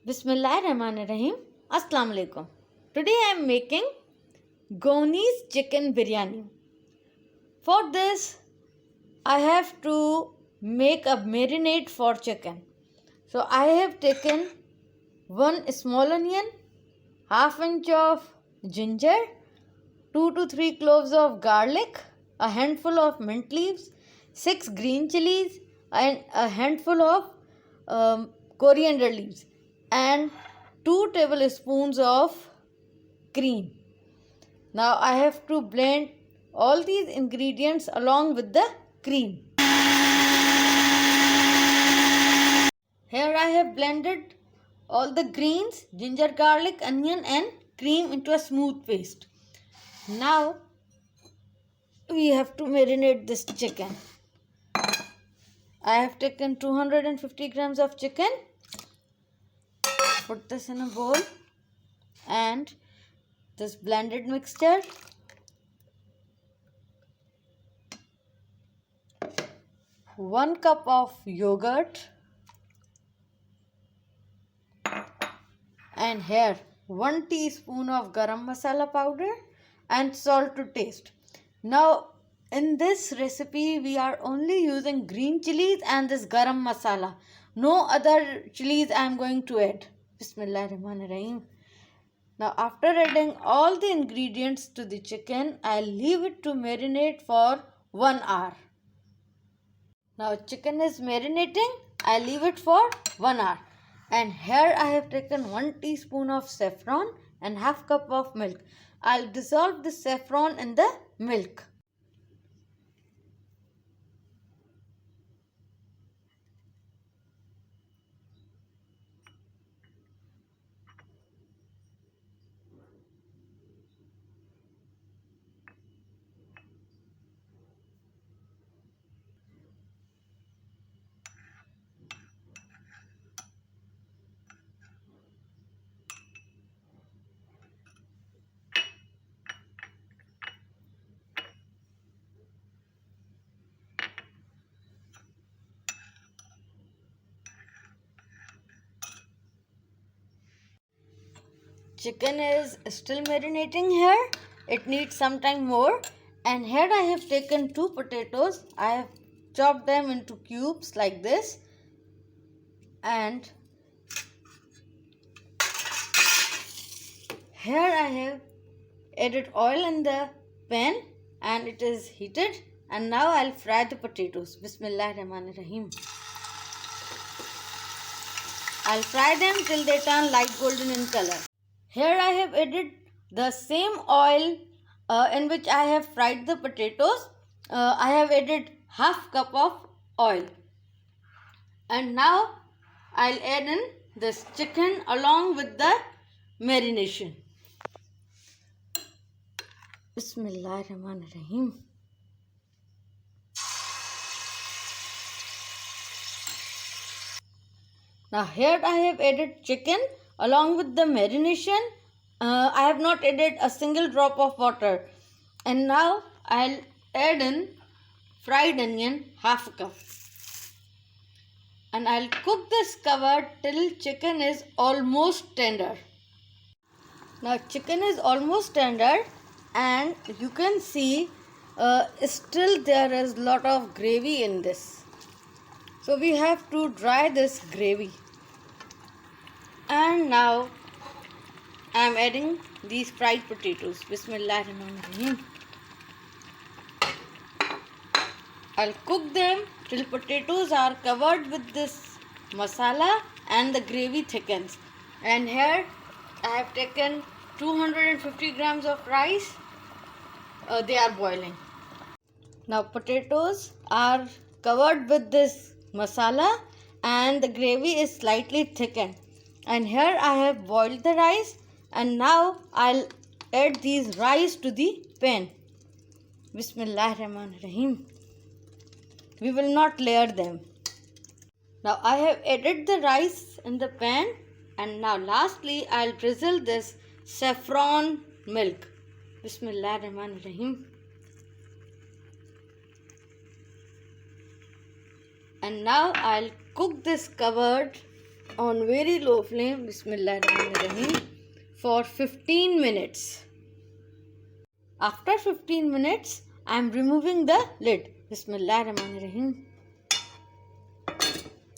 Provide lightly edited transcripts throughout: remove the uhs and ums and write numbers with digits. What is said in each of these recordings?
Bismillahirrahmanirrahim. Assalamu alaikum. Today I am making Goanese chicken biryani. For this, I have to make a marinade for chicken. So I have taken one small onion, half inch of ginger, 2 to 3 cloves of garlic, a handful of mint leaves, 6 green chilies, and a handful of coriander leaves, and 2 tablespoons of cream. Now I have to blend all these ingredients along with the cream. Here I have blended all the greens, ginger, garlic, onion and cream into a smooth paste. Now we have to marinate this chicken. I have taken 250 grams of chicken. Put this in a bowl and this blended mixture. One cup of yogurt. And here 1 teaspoon of garam masala powder and salt to taste. Now in this recipe we are only using green chilies and this garam masala. No other chilies I am going to add. Bismillahirrahmanirrahim. Now after adding all the ingredients to the chicken, I'll leave it to marinate for 1 hour. Now chicken is marinating. I'll leave it for 1 hour. And here I have taken 1 teaspoon of saffron and half cup of milk. I'll dissolve the saffron in the milk. Chicken is still marinating here. It needs some time more. And here I have taken 2 potatoes. I have chopped them into cubes like this. And here I have added oil in the pan and it is heated. And now I'll fry the potatoes. Bismillahirrahmanirrahim. I'll fry them till they turn light golden in color. Here I have added the same oil in which I have fried the potatoes. I have added half cup of oil. And now I'll add in this chicken along with the marination. Bismillahirrahmanirrahim. Now here I have added chicken along with the marination. I have not added a single drop of water. And now I'll add in fried onion, half a cup. And I'll cook this covered till chicken is almost tender. Now chicken is almost tender and you can see still there is lot of gravy in this. So we have to dry this gravy. And now I am adding these fried potatoes. Bismillahirrahmanirrahim. I'll cook them till potatoes are covered with this masala and the gravy thickens. And here I have taken 250 grams of rice. They are boiling. Now potatoes are covered with this masala and the gravy is slightly thickened. And here I have boiled the rice and now I'll add these rice to the pan. Bismillahirrahmanirrahim. We will not layer them. Now I have added the rice in the pan and now lastly I'll drizzle this saffron milk. Bismillahirrahmanirrahim. And now I'll cook this covered on very low flame, Bismillahirrahmanirrahim, for 15 minutes. After 15 minutes, I am removing the lid. Bismillahirrahmanirrahim.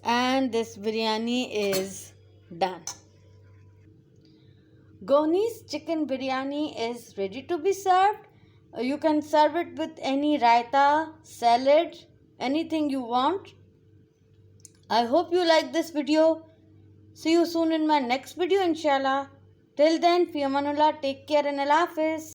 And this biryani is done. Goanese chicken biryani is ready to be served. You can serve it with any raita, salad, anything you want. I hope you like this video. See you soon in my next video, inshallah. Till then, fi amanullah, take care and Allah Hafiz.